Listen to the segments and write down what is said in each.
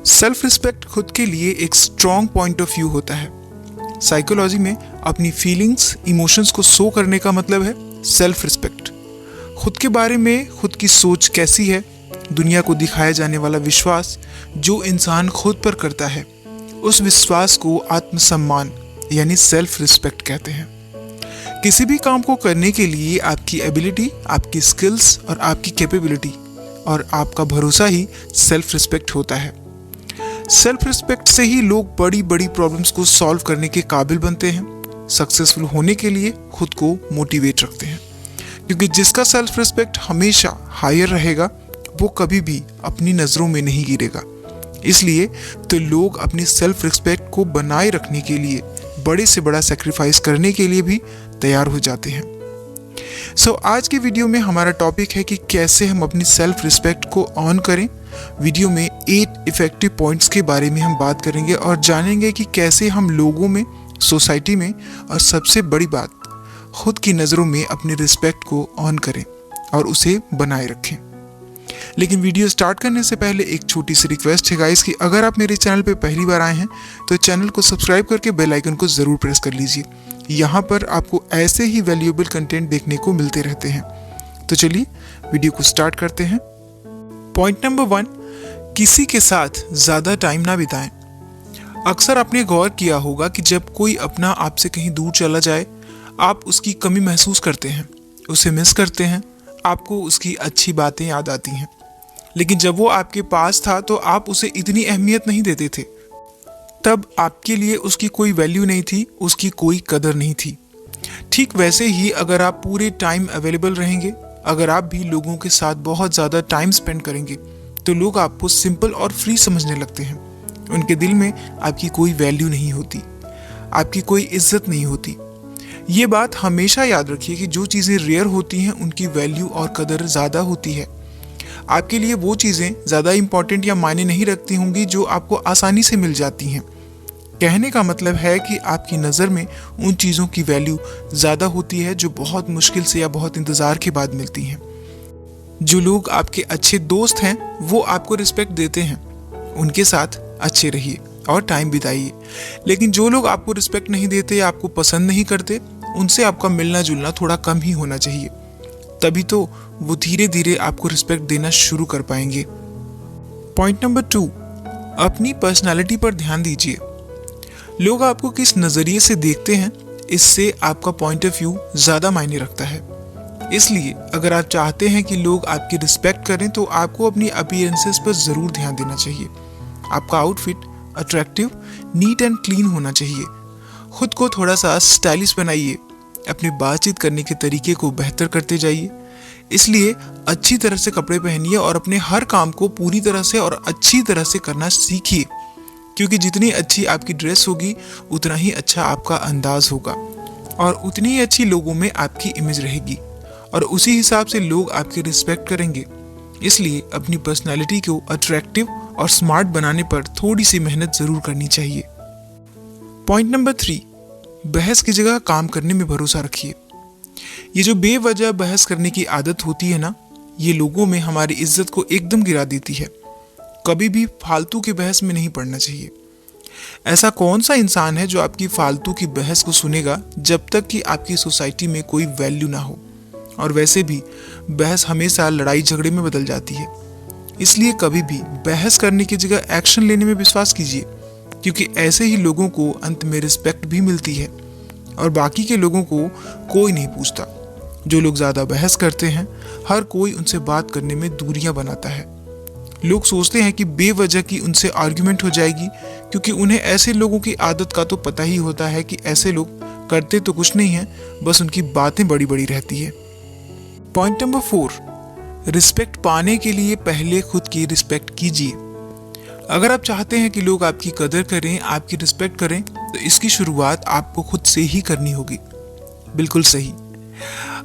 Self respect खुद के लिए एक स्ट्रॉन्ग पॉइंट ऑफ व्यू होता है। साइकोलॉजी में अपनी फीलिंग्स, इमोशंस को शो करने का मतलब है सेल्फ रिस्पेक्ट। खुद के बारे में खुद की सोच कैसी है, दुनिया को दिखाया जाने वाला विश्वास जो इंसान खुद पर करता है, उस विश्वास को आत्मसम्मान यानी सेल्फ रिस्पेक्ट कहते हैं। किसी भी काम को करने के लिए आपकी एबिलिटी, आपकी स्किल्स और आपकी कैपेबिलिटी और आपका भरोसा ही सेल्फ रिस्पेक्ट होता है। सेल्फ रिस्पेक्ट से ही लोग बड़ी बड़ी प्रॉब्लम्स को सॉल्व करने के काबिल बनते हैं, सक्सेसफुल होने के लिए खुद को मोटिवेट रखते हैं। क्योंकि जिसका सेल्फ रिस्पेक्ट हमेशा हायर रहेगा वो कभी भी अपनी नज़रों में नहीं गिरेगा। इसलिए तो लोग अपनी सेल्फ रिस्पेक्ट को बनाए रखने के लिए बड़े से बड़ा सेक्रीफाइस करने के लिए भी तैयार हो जाते हैं। आज की वीडियो में हमारा टॉपिक है कि कैसे हम अपनी सेल्फ रिस्पेक्ट को ऑन करें। वीडियो में 8 इफेक्टिव पॉइंट्स के बारे में हम बात करेंगे और जानेंगे कि कैसे हम लोगों में, सोसाइटी में और सबसे बड़ी बात खुद की नज़रों में अपनी रिस्पेक्ट को ऑन करें और उसे बनाए रखें। लेकिन वीडियो स्टार्ट करने से पहले एक छोटी सी रिक्वेस्ट है गाइस कि अगर आप मेरे चैनल पे पहली बार आए हैं तो चैनल को सब्सक्राइब करके बेल आइकन को ज़रूर प्रेस कर लीजिए। यहाँ पर आपको ऐसे ही वैल्यूएबल कंटेंट देखने को मिलते रहते हैं। तो चलिए वीडियो को स्टार्ट करते हैं। पॉइंट नंबर 1, किसी के साथ ज़्यादा टाइम ना बिताएं। अक्सर आपने गौर किया होगा कि जब कोई अपना आपसे कहीं दूर चला जाए, आप उसकी कमी महसूस करते हैं, उसे मिस करते हैं, आपको उसकी अच्छी बातें याद आती हैं। लेकिन जब वो आपके पास था तो आप उसे इतनी अहमियत नहीं देते थे। तब आपके लिए उसकी कोई वैल्यू नहीं थी, उसकी कोई कदर नहीं थी। ठीक वैसे ही अगर आप पूरे टाइम अवेलेबल रहेंगे, अगर आप भी लोगों के साथ बहुत ज़्यादा टाइम स्पेंड करेंगे तो लोग आपको सिंपल और फ्री समझने लगते हैं। उनके दिल में आपकी कोई वैल्यू नहीं होती, आपकी कोई इज्जत नहीं होती। ये बात हमेशा याद रखिए कि जो चीज़ें रेयर होती हैं उनकी वैल्यू और कदर ज़्यादा होती है। आपके लिए वो चीज़ें ज़्यादा इम्पॉर्टेंट या मायने नहीं रखती होंगी जो आपको आसानी से मिल जाती हैं। कहने का मतलब है कि आपकी नज़र में उन चीज़ों की वैल्यू ज़्यादा होती है जो बहुत मुश्किल से या बहुत इंतज़ार के बाद मिलती हैं। जो लोग आपके अच्छे दोस्त हैं वो आपको रिस्पेक्ट देते हैं, उनके साथ अच्छे रहिए और टाइम बिताइए। लेकिन जो लोग आपको रिस्पेक्ट नहीं देते या आपको पसंद नहीं करते, उनसे आपका मिलना जुलना थोड़ा कम ही होना चाहिए। तभी तो वो धीरे धीरे आपको रिस्पेक्ट देना शुरू कर पाएंगे। पॉइंट नंबर 2, अपनी पर्सनालिटी पर ध्यान दीजिए। लोग आपको किस नज़रिए से देखते हैं, इससे आपका पॉइंट ऑफ व्यू ज़्यादा मायने रखता है। इसलिए अगर आप चाहते हैं कि लोग आपकी रिस्पेक्ट करें तो आपको अपनी अपीयरेंसेस पर ज़रूर ध्यान देना चाहिए। आपका outfit attractive, neat and clean होना चाहिए। खुद को थोड़ा सा स्टाइलिश बनाइए, अपनी बातचीत करने के तरीके को बेहतर करते जाइए। इसलिए अच्छी तरह से कपड़े पहनिए और अपने हर काम को पूरी तरह से और अच्छी तरह से करना सीखिए। क्योंकि जितनी अच्छी आपकी ड्रेस होगी उतना ही अच्छा आपका अंदाज होगा और उतनी ही अच्छी लोगों में आपकी इमेज रहेगी और उसी हिसाब से लोग आपकी रिस्पेक्ट करेंगे। इसलिए अपनी पर्सनालिटी को अट्रैक्टिव और स्मार्ट बनाने पर थोड़ी सी मेहनत ज़रूर करनी चाहिए। पॉइंट नंबर 3, बहस की जगह काम करने में भरोसा रखिए। ये जो बेवजह बहस करने की आदत होती है ना, ये लोगों में हमारी इज्जत को एकदम गिरा देती है। कभी भी फालतू की बहस में नहीं पड़ना चाहिए। ऐसा कौन सा इंसान है जो आपकी फालतू की बहस को सुनेगा जब तक कि आपकी सोसाइटी में कोई वैल्यू ना हो। और वैसे भी बहस हमेशा लड़ाई झगड़े में बदल जाती है। इसलिए कभी भी बहस करने की जगह एक्शन लेने में विश्वास कीजिए, क्योंकि ऐसे ही लोगों को अंत में रिस्पेक्ट भी मिलती है और बाकी के लोगों को कोई नहीं पूछता। जो लोग ज़्यादा बहस करते हैं, हर कोई उनसे बात करने में दूरियां बनाता है। लोग सोचते हैं कि बेवजह की उनसे आर्ग्यूमेंट हो जाएगी, क्योंकि उन्हें ऐसे लोगों की आदत का तो पता ही होता है कि ऐसे लोग करते तो कुछ नहीं है, बस उनकी बातें बड़ी बड़ी रहती है। पॉइंट नंबर 4, रिस्पेक्ट पाने के लिए पहले खुद की रिस्पेक्ट कीजिए। अगर आप चाहते हैं कि लोग आपकी कदर करें, आपकी रिस्पेक्ट करें, तो इसकी शुरुआत आपको खुद से ही करनी होगी। बिल्कुल सही।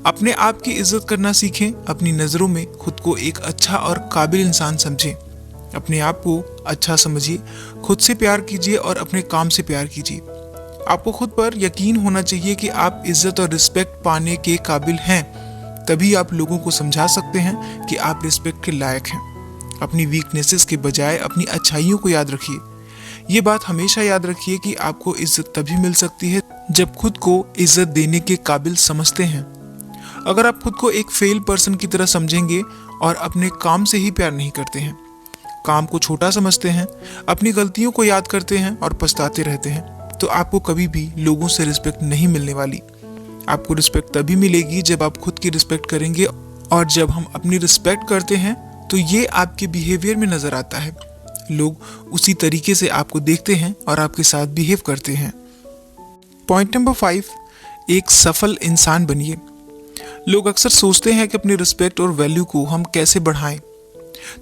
अपने आप की इज्जत करना सीखें, अपनी नज़रों में खुद को एक अच्छा और काबिल इंसान समझें। अपने आप को अच्छा समझिए, खुद से प्यार कीजिए और अपने काम से प्यार कीजिए। आपको खुद पर यकीन होना चाहिए कि आप इज्जत और रिस्पेक्ट पाने के काबिल हैं, तभी आप लोगों को समझा सकते हैं कि आप रिस्पेक्ट के लायक हैं। अपनी वीकनेसेस के बजाय अपनी अच्छाइयों को याद रखिए। ये बात हमेशा याद रखिए कि आपको इज्जत तभी मिल सकती है जब खुद को इज्जत देने के काबिल समझते हैं। अगर आप खुद को एक फेल पर्सन की तरह समझेंगे और अपने काम से ही प्यार नहीं करते हैं, काम को छोटा समझते हैं, अपनी गलतियों को याद करते हैं और पछताते रहते हैं, तो आपको कभी भी लोगों से रिस्पेक्ट नहीं मिलने वाली। आपको रिस्पेक्ट तभी मिलेगी जब आप खुद की रिस्पेक्ट करेंगे, और जब हम अपनी रिस्पेक्ट करते हैं तो ये आपके बिहेवियर में नजर आता है। लोग उसी तरीके से आपको देखते हैं और आपके साथ बिहेव करते हैं। पॉइंट नंबर 5, एक सफल इंसान बनिए। लोग अक्सर सोचते हैं कि अपनी रिस्पेक्ट और वैल्यू को हम कैसे बढ़ाएं।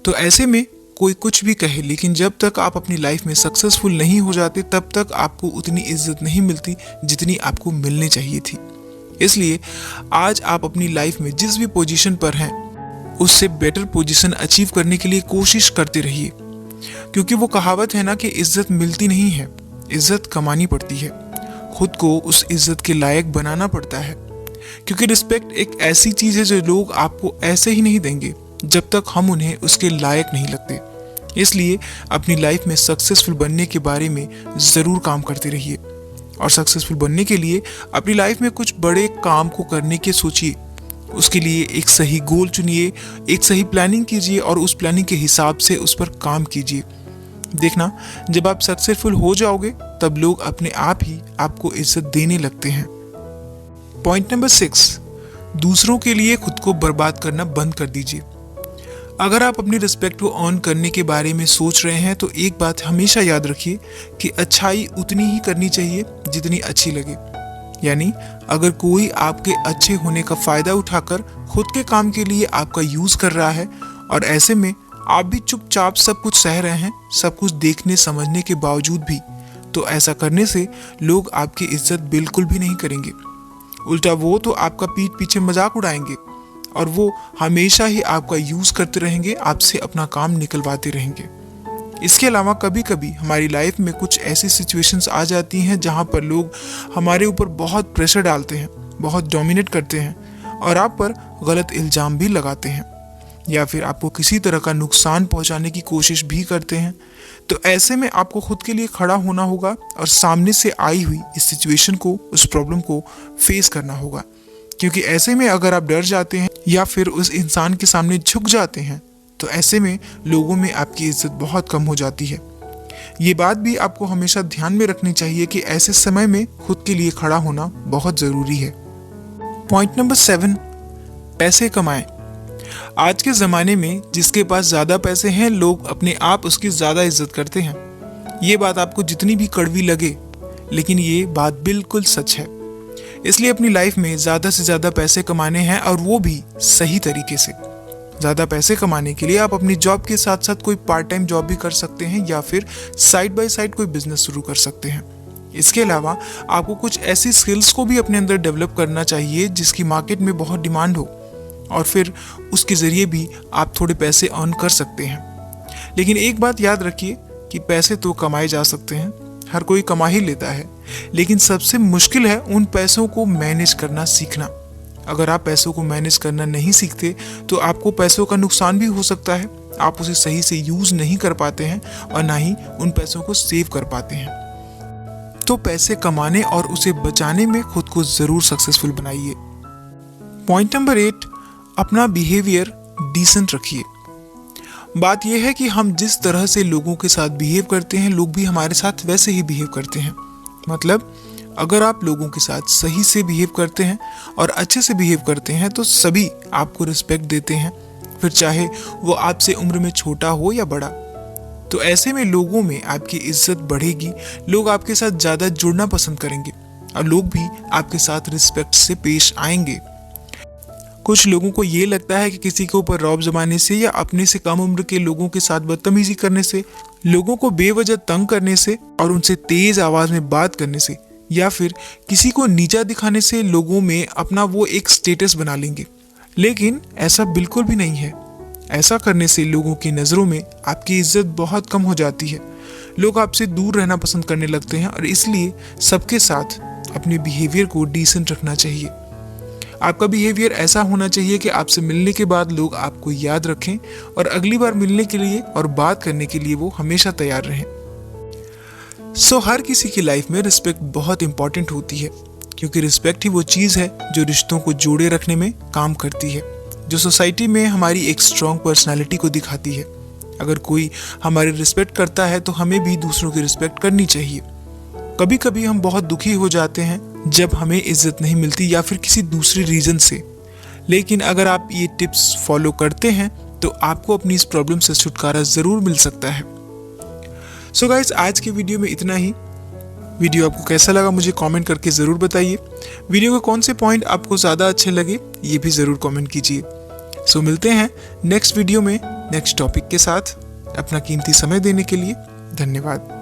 तो ऐसे में कोई कुछ भी कहे, लेकिन जब तक आप अपनी लाइफ में सक्सेसफुल नहीं हो जाते तब तक आपको उतनी इज्जत नहीं मिलती जितनी आपको मिलनी चाहिए थी। इसलिए आज आप अपनी लाइफ में जिस भी पोजीशन पर हैं उससे बेटर पोजीशन अचीव करने के लिए कोशिश करते रहिए, क्योंकि वो कहावत है ना कि इज्जत मिलती नहीं है, इज्जत कमानी पड़ती है। खुद को उस इज्जत के लायक बनाना पड़ता है, क्योंकि रिस्पेक्ट एक ऐसी चीज है जो लोग आपको ऐसे ही नहीं देंगे जब तक हम उन्हें उसके लायक नहीं लगते। इसलिए अपनी लाइफ में सक्सेसफुल बनने के बारे में जरूर काम करते रहिए, और सक्सेसफुल बनने के लिए अपनी लाइफ में कुछ बड़े काम को करने के सोचिए। उसके लिए एक सही गोल चुनिए, एक सही प्लानिंग कीजिए और उस प्लानिंग के हिसाब से उस पर काम कीजिए। देखना, जब आप सक्सेसफुल हो जाओगे तब लोग अपने आप ही आपको इज्जत देने लगते हैं। पॉइंट नंबर 6, दूसरों के लिए खुद को बर्बाद करना बंद कर दीजिए। अगर आप अपनी रिस्पेक्ट को अर्न करने के बारे में सोच रहे हैं तो एक बात हमेशा याद रखिए कि अच्छाई उतनी ही करनी चाहिए जितनी अच्छी लगे। यानी अगर कोई आपके अच्छे होने का फायदा उठाकर खुद के काम के लिए आपका यूज कर रहा है और ऐसे में आप भी चुपचाप सब कुछ सह रहे हैं, सब कुछ देखने समझने के बावजूद भी, तो ऐसा करने से लोग आपकी इज्जत बिल्कुल भी नहीं करेंगे। उल्टा वो तो आपका पीठ पीछे मजाक उड़ाएंगे और वो हमेशा ही आपका यूज करते रहेंगे, आपसे अपना काम निकलवाते रहेंगे। इसके अलावा कभी कभी हमारी लाइफ में कुछ ऐसी सिचुएशंस आ जाती हैं जहां पर लोग हमारे ऊपर बहुत प्रेशर डालते हैं, बहुत डोमिनेट करते हैं और आप पर गलत इल्जाम भी लगाते हैं, या फिर आपको किसी तरह का नुकसान पहुंचाने की कोशिश भी करते हैं। तो ऐसे में आपको खुद के लिए खड़ा होना होगा और सामने से आई हुई इस सिचुएशन को, उस प्रॉब्लम को फेस करना होगा। क्योंकि ऐसे में अगर आप डर जाते हैं या फिर उस इंसान के सामने झुक जाते हैं तो ऐसे में लोगों में आपकी इज्जत बहुत कम हो जाती है। ये बात भी आपको हमेशा ध्यान में रखनी चाहिए कि ऐसे समय में खुद के लिए खड़ा होना बहुत जरूरी है। पॉइंट नंबर 7, पैसे कमाएं। आज के ज़माने में जिसके पास ज़्यादा पैसे हैं लोग अपने आप उसकी ज़्यादा इज्जत करते हैं। ये बात आपको जितनी भी कड़वी लगे, लेकिन ये बात बिल्कुल सच है। इसलिए अपनी लाइफ में ज़्यादा से ज़्यादा पैसे कमाने हैं और वो भी सही तरीके से। ज़्यादा पैसे कमाने के लिए आप अपनी जॉब के साथ साथ कोई पार्ट टाइम जॉब भी कर सकते हैं या फिर साइड बाय साइड कोई बिजनेस शुरू कर सकते हैं। इसके अलावा आपको कुछ ऐसी स्किल्स को भी अपने अंदर डेवलप करना चाहिए जिसकी मार्केट में बहुत डिमांड हो, और फिर उसके ज़रिए भी आप थोड़े पैसे अर्न कर सकते हैं। लेकिन एक बात याद रखिए कि पैसे तो कमाए जा सकते हैं, हर कोई कमा ही लेता है, लेकिन सबसे मुश्किल है उन पैसों को मैनेज करना सीखना। अगर आप पैसों को मैनेज करना नहीं सीखते तो आपको पैसों का नुकसान भी हो सकता है। आप उसे सही से यूज नहीं कर पाते हैं और ना ही उन पैसों को सेव कर पाते हैं। तो पैसे कमाने और उसे बचाने में खुद को जरूर सक्सेसफुल बनाइए। पॉइंट नंबर 8, अपना बिहेवियर डिसेंट रखिए। बात यह है कि हम जिस तरह से लोगों के साथ बिहेव करते हैं लोग भी हमारे साथ वैसे ही बिहेव करते हैं। मतलब अगर आप लोगों के साथ सही से बिहेव करते हैं और अच्छे से बिहेव करते हैं तो सभी आपको रिस्पेक्ट देते हैं, फिर चाहे वो आपसे उम्र में छोटा हो या बड़ा। तो ऐसे में लोगों में आपकी इज्जत बढ़ेगी, लोग आपके साथ ज़्यादा जुड़ना पसंद करेंगे और लोग भी आपके साथ रिस्पेक्ट से पेश आएंगे। कुछ लोगों को ये लगता है कि किसी के ऊपर रौब जमाने से या अपने से कम उम्र के लोगों के साथ बदतमीजी करने से, लोगों को बेवजह तंग करने से और उनसे तेज आवाज में बात करने से या फिर किसी को नीचा दिखाने से लोगों में अपना वो एक स्टेटस बना लेंगे। लेकिन ऐसा बिल्कुल भी नहीं है। ऐसा करने से लोगों की नज़रों में आपकी इज्जत बहुत कम हो जाती है, लोग आपसे दूर रहना पसंद करने लगते हैं और इसलिए सबके साथ अपने बिहेवियर को डिसेंट रखना चाहिए। आपका बिहेवियर ऐसा होना चाहिए कि आपसे मिलने के बाद लोग आपको याद रखें और अगली बार मिलने के लिए और बात करने के लिए वो हमेशा तैयार रहें। हर किसी की लाइफ में रिस्पेक्ट बहुत इंपॉर्टेंट होती है, क्योंकि रिस्पेक्ट ही वो चीज़ है जो रिश्तों को जोड़े रखने में काम करती है, जो सोसाइटी में हमारी एक स्ट्रॉन्ग पर्सनालिटी को दिखाती है। अगर कोई हमारी रिस्पेक्ट करता है तो हमें भी दूसरों की रिस्पेक्ट करनी चाहिए। कभी कभी हम बहुत दुखी हो जाते हैं जब हमें इज्जत नहीं मिलती या फिर किसी दूसरी रीज़न से, लेकिन अगर आप ये टिप्स फॉलो करते हैं तो आपको अपनी इस प्रॉब्लम से छुटकारा ज़रूर मिल सकता है। सो गाइस, आज के वीडियो में इतना ही। वीडियो आपको कैसा लगा मुझे कमेंट करके ज़रूर बताइए। वीडियो के कौन से पॉइंट आपको ज़्यादा अच्छे लगे ये भी ज़रूर कमेंट कीजिए। सो मिलते हैं नेक्स्ट वीडियो में नेक्स्ट टॉपिक के साथ। अपना कीमती समय देने के लिए धन्यवाद।